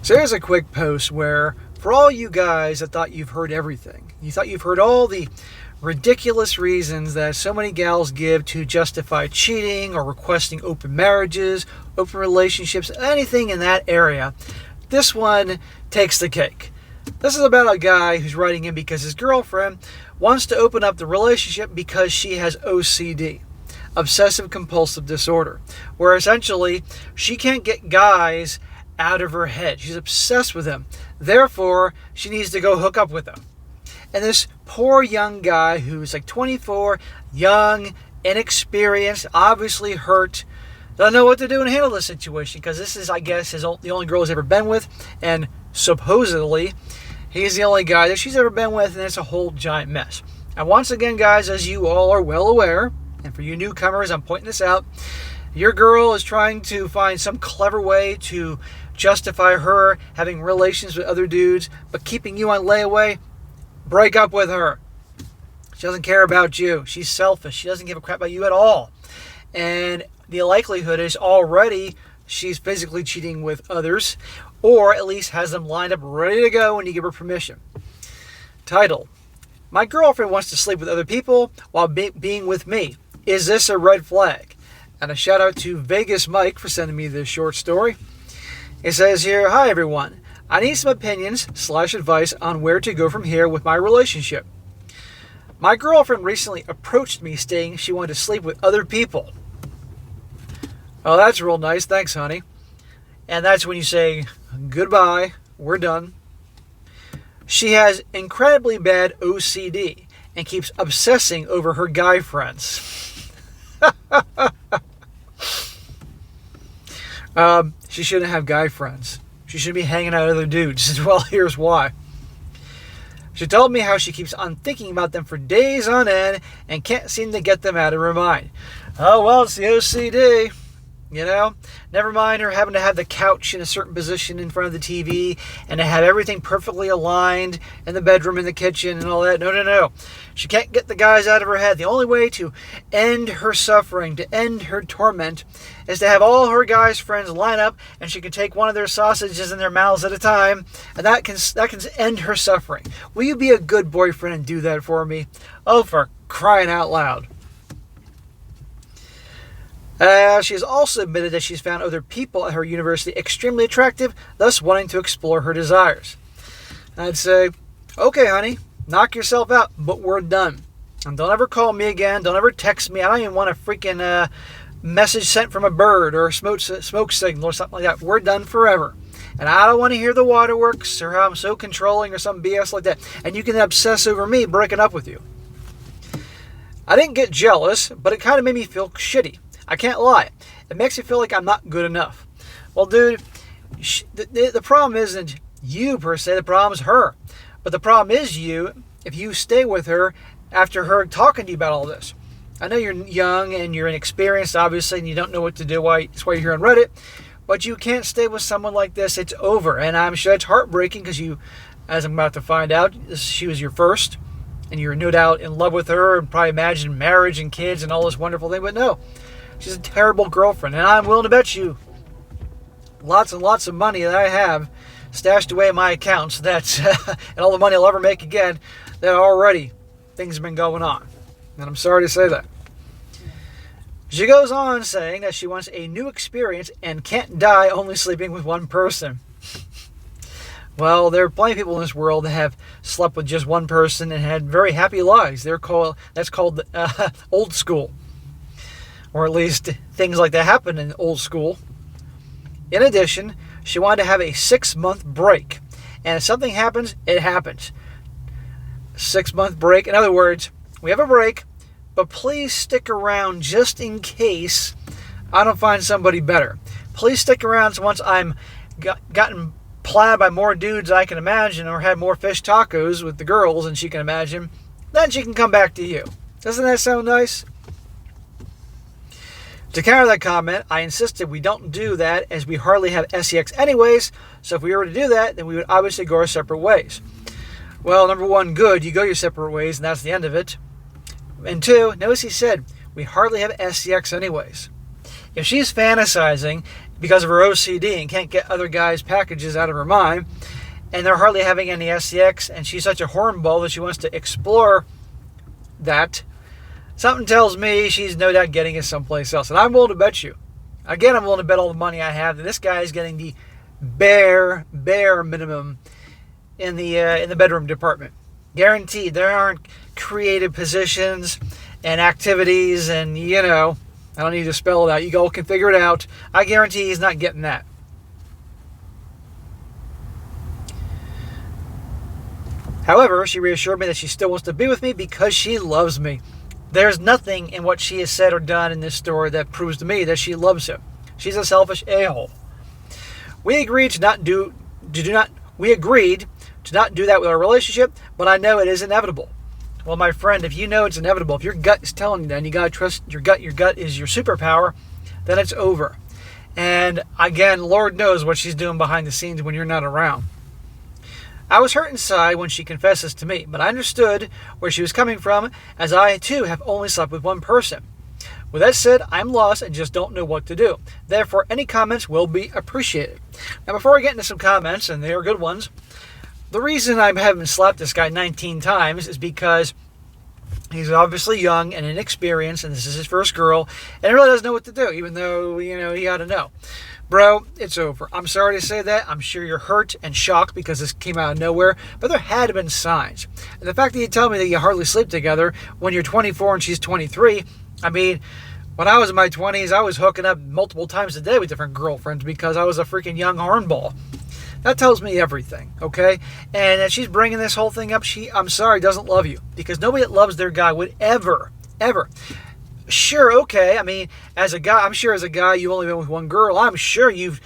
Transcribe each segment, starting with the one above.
So here's a quick post where, for all you guys that thought you've heard everything, you thought you've heard all the ridiculous reasons that so many gals give to justify cheating or requesting open marriages, open relationships, anything in that area, this one takes the cake. This is about a guy who's writing in because his girlfriend wants to open up the relationship because she has OCD, obsessive compulsive disorder, where essentially she can't get guys out of her head. She's obsessed with them. Therefore, she needs to go hook up with them. And this poor young guy who's like 24, young, inexperienced, obviously hurt, doesn't know what to do and handle this situation because this is, I guess, the only girl he's ever been with, and supposedly he's the only guy that she's ever been with, and it's a whole giant mess. And once again, guys, as you all are well aware, and for you newcomers, I'm pointing this out, your girl is trying to find some clever way to justify her having relations with other dudes, but keeping you on layaway. Break up with her. She doesn't care about you. She's selfish. She doesn't give a crap about you at all. And the likelihood is already she's physically cheating with others, or at least has them lined up ready to go when you give her permission. Title: My girlfriend wants to sleep with other people while being with me. Is this a red flag? And a shout out to Vegas Mike for sending me this short story. It says here, "Hi everyone. I need some opinions / advice on where to go from here with my relationship. My girlfriend recently approached me stating she wanted to sleep with other people." Oh, that's real nice. Thanks, honey. And that's when you say, goodbye, we're done. She has incredibly bad OCD and keeps obsessing over her guy friends. She shouldn't have guy friends. She should be hanging out with other dudes. Well, here's why. She told me how she keeps on thinking about them for days on end and can't seem to get them out of her mind. Oh, well, it's the OCD. You know, never mind her having to have the couch in a certain position in front of the TV and to have everything perfectly aligned in the bedroom, in the kitchen, and all that. No. She can't get the guys out of her head. The only way to end her suffering, to end her torment, is to have all her guys' friends line up and she can take one of their sausages in their mouths at a time, and that can end her suffering. Will you be a good boyfriend and do that for me? Oh, for crying out loud. She has also admitted that she's found other people at her university extremely attractive, thus wanting to explore her desires. I'd say, okay, honey, knock yourself out, but we're done. And don't ever call me again. Don't ever text me. I don't even want a freaking message sent from a bird or a smoke signal or something like that. We're done forever. And I don't want to hear the waterworks or how I'm so controlling or some BS like that. And you can obsess over me breaking up with you. I didn't get jealous, but it kind of made me feel shitty. I can't lie. It makes me feel like I'm not good enough. Well, dude, the problem isn't you per se. The problem is her. But the problem is you if you stay with her after her talking to you about all this. I know you're young and you're inexperienced, obviously, and you don't know what to do. That's why you're here on Reddit. But you can't stay with someone like this. It's over. And I'm sure it's heartbreaking because you, as I'm about to find out, she was your first. And you're no doubt in love with her and probably imagine marriage and kids and all this wonderful thing. But no. She's a terrible girlfriend, and I'm willing to bet you lots and lots of money that I have stashed away in my accounts and all the money I'll ever make again, that already things have been going on. And I'm sorry to say that. She goes on saying that she wants a new experience and can't die only sleeping with one person. Well, there are plenty of people in this world that have slept with just one person and had very happy lives. That's called old school. Or at least things like that happen in old school. In addition, she wanted to have a 6-month break. And if something happens, it happens. 6-month break. In other words, we have a break, but please stick around just in case I don't find somebody better. Please stick around once I'm gotten plowed by more dudes I can imagine, or had more fish tacos with the girls and she can imagine. Then she can come back to you. Doesn't that sound nice? To counter that comment, I insisted we don't do that as we hardly have sex anyways, so if we were to do that, then we would obviously go our separate ways. Well, number one, good, you go your separate ways and that's the end of it. And two, notice he said, we hardly have sex anyways. If she's fantasizing because of her OCD and can't get other guys' packages out of her mind. And they're hardly having any SCX, and she's such a hornball that she wants to explore that. Something tells me she's no doubt getting it someplace else. And I'm willing to bet you. Again, I'm willing to bet all the money I have that this guy is getting the bare minimum in the bedroom department. Guaranteed. There aren't creative positions and activities and, I don't need to spell it out. You all can figure it out. I guarantee he's not getting that. However, she reassured me that she still wants to be with me because she loves me. There's nothing in what she has said or done in this story that proves to me that she loves him. She's a selfish a-hole. We agreed to not do that with our relationship, but I know it is inevitable. Well, my friend, if you know it's inevitable, if your gut is telling you that, and you gotta trust your gut is your superpower, then it's over. And again, Lord knows what she's doing behind the scenes when you're not around. I was hurt inside when she confessed this to me, but I understood where she was coming from, as I too have only slept with one person. With that said, I'm lost and just don't know what to do. Therefore, any comments will be appreciated. Now, before I get into some comments, and they are good ones, the reason I haven't slapped this guy 19 times is because he's obviously young and inexperienced, and this is his first girl, and he really doesn't know what to do, even though, he ought to know. Bro, it's over. I'm sorry to say that. I'm sure you're hurt and shocked because this came out of nowhere, but there had been signs. And the fact that you tell me that you hardly sleep together when you're 24 and she's 23, I mean, when I was in my 20s, I was hooking up multiple times a day with different girlfriends because I was a freaking young hornball. That tells me everything, okay? And if she's bringing this whole thing up, I'm sorry, doesn't love you. Because nobody that loves their guy would ever. Sure, okay. I mean, as a guy, you've only been with one girl. I'm sure you've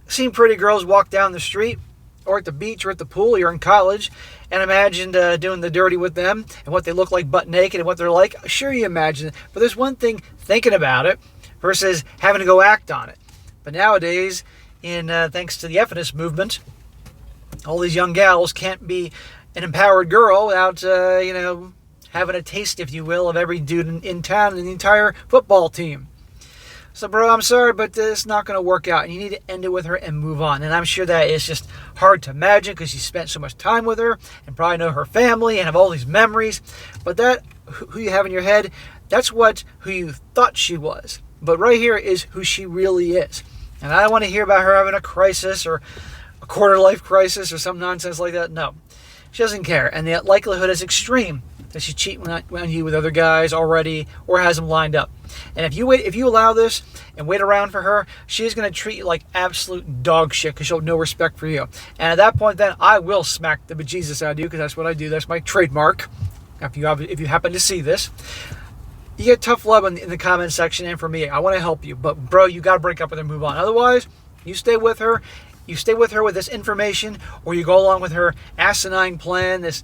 seen pretty girls walk down the street or at the beach or at the pool. You're in college and imagined doing the dirty with them and what they look like butt naked and what they're like. Sure, you imagine it. But there's one thing thinking about it versus having to go act on it. But nowadays, thanks to the feminist movement, all these young gals can't be an empowered girl without, having a taste, if you will, of every dude in town and the entire football team. So, bro, I'm sorry, but it's not going to work out. And you need to end it with her and move on. And I'm sure that is just hard to imagine because you spent so much time with her and probably know her family and have all these memories. But that, who you have in your head, that's who you thought she was. But right here is who she really is. And I don't want to hear about her having a crisis or a quarter-life crisis or some nonsense like that. No. She doesn't care. And the likelihood is extreme that she's cheating on you with other guys already or has them lined up. And if you allow this and wait around for her, she's going to treat you like absolute dog shit because she'll have no respect for you. And at that point, then, I will smack the bejesus out of you because that's what I do. That's my trademark. If you happen to see this. You get tough love in the comment section and for me. I want to help you. But, bro, you got to break up with her and move on. Otherwise, you stay with her. You stay with her with this information, or you go along with her asinine plan, this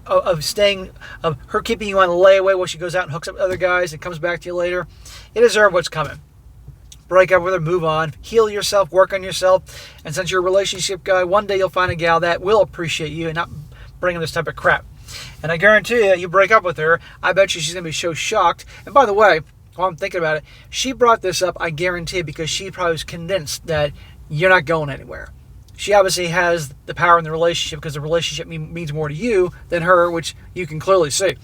of her keeping you on layaway while she goes out and hooks up with other guys and comes back to you later. You deserve what's coming. Break up with her, move on, heal yourself, work on yourself. And since you're a relationship guy, one day you'll find a gal that will appreciate you and not bring this type of crap. And I guarantee you break up with her, I bet you she's going to be so shocked. And by the way, while I'm thinking about it, she brought this up, I guarantee, because she probably was convinced that you're not going anywhere. She obviously has the power in the relationship because the relationship means more to you than her, which you can clearly see.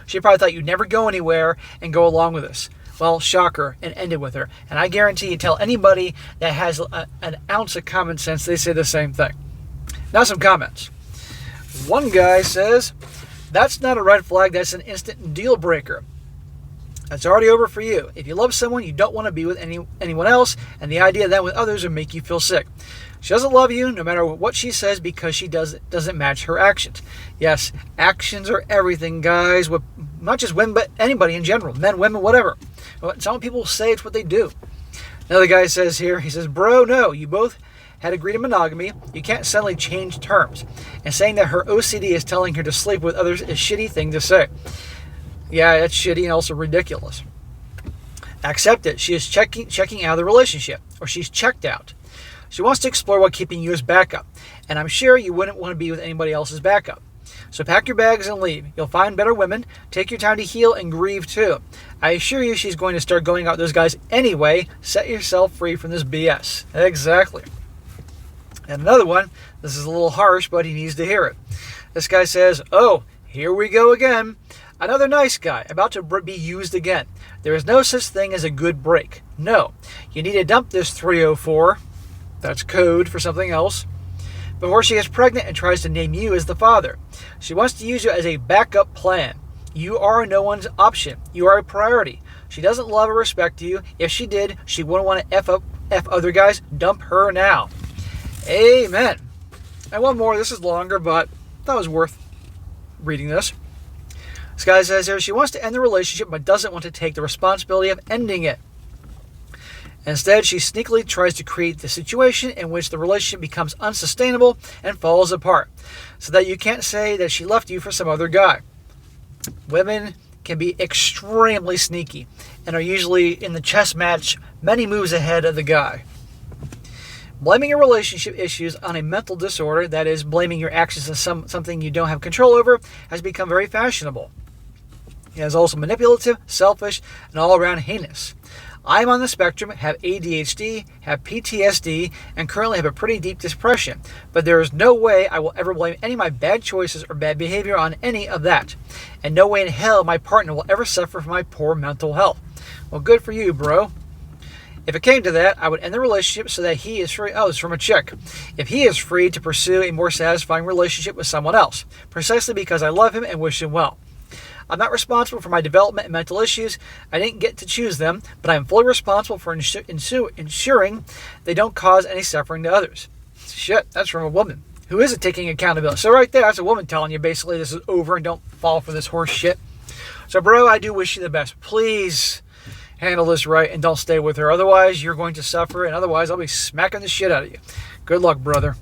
She probably thought you'd never go anywhere and go along with this. Well, shock her and end it with her. And I guarantee you, tell anybody that has an ounce of common sense, they say the same thing. Now some comments. One guy says, that's not a red flag, that's an instant deal breaker. That's already over for you. If you love someone, you don't want to be with anyone else, and the idea of that with others will make you feel sick. She doesn't love you, no matter what she says, because she doesn't match her actions. Yes, actions are everything, guys. Not just women, but anybody in general. Men, women, whatever. Some people say it's what they do. Another guy says here, he says, bro, no, you both had agreed to monogamy. You can't suddenly change terms. And saying that her OCD is telling her to sleep with others is a shitty thing to say. Yeah, that's shitty and also ridiculous. Accept it. She is checking out of the relationship, or she's checked out. She wants to explore while keeping you as backup. And I'm sure you wouldn't want to be with anybody else's backup. So pack your bags and leave. You'll find better women. Take your time to heal and grieve too. I assure you she's going to start going out with those guys anyway. Set yourself free from this BS. Exactly. And another one, this is a little harsh, but he needs to hear it. This guy says, oh, here we go again. Another nice guy, about to be used again. There is no such thing as a good break. No, you need to dump this 304, that's code for something else, before she gets pregnant and tries to name you as the father. She wants to use you as a backup plan. You are no one's option. You are a priority. She doesn't love or respect you. If she did, she wouldn't want to F other guys. Dump her now. Amen. And one more. This is longer, but that was worth reading this. This guy says here, she wants to end the relationship but doesn't want to take the responsibility of ending it. Instead, she sneakily tries to create the situation in which the relationship becomes unsustainable and falls apart, so that you can't say that she left you for some other guy. Women can be extremely sneaky and are usually in the chess match many moves ahead of the guy. Blaming your relationship issues on a mental disorder, that is, blaming your actions on something you don't have control over, has become very fashionable. It is also manipulative, selfish, and all-around heinous. I'm on the spectrum, have ADHD, have PTSD, and currently have a pretty deep depression, but there is no way I will ever blame any of my bad choices or bad behavior on any of that. And no way in hell my partner will ever suffer from my poor mental health. Well, good for you, bro. If it came to that, I would end the relationship so that he is free. Oh, it's from a chick. If he is free to pursue a more satisfying relationship with someone else, precisely because I love him and wish him well. I'm not responsible for my development and mental issues. I didn't get to choose them, but I am fully responsible for ensuring they don't cause any suffering to others. Shit, that's from a woman who isn't taking accountability. So right there, that's a woman telling you basically this is over and don't fall for this horse shit. So bro, I do wish you the best. Please handle this right and don't stay with her. Otherwise, you're going to suffer, and otherwise I'll be smacking the shit out of you. Good luck, brother.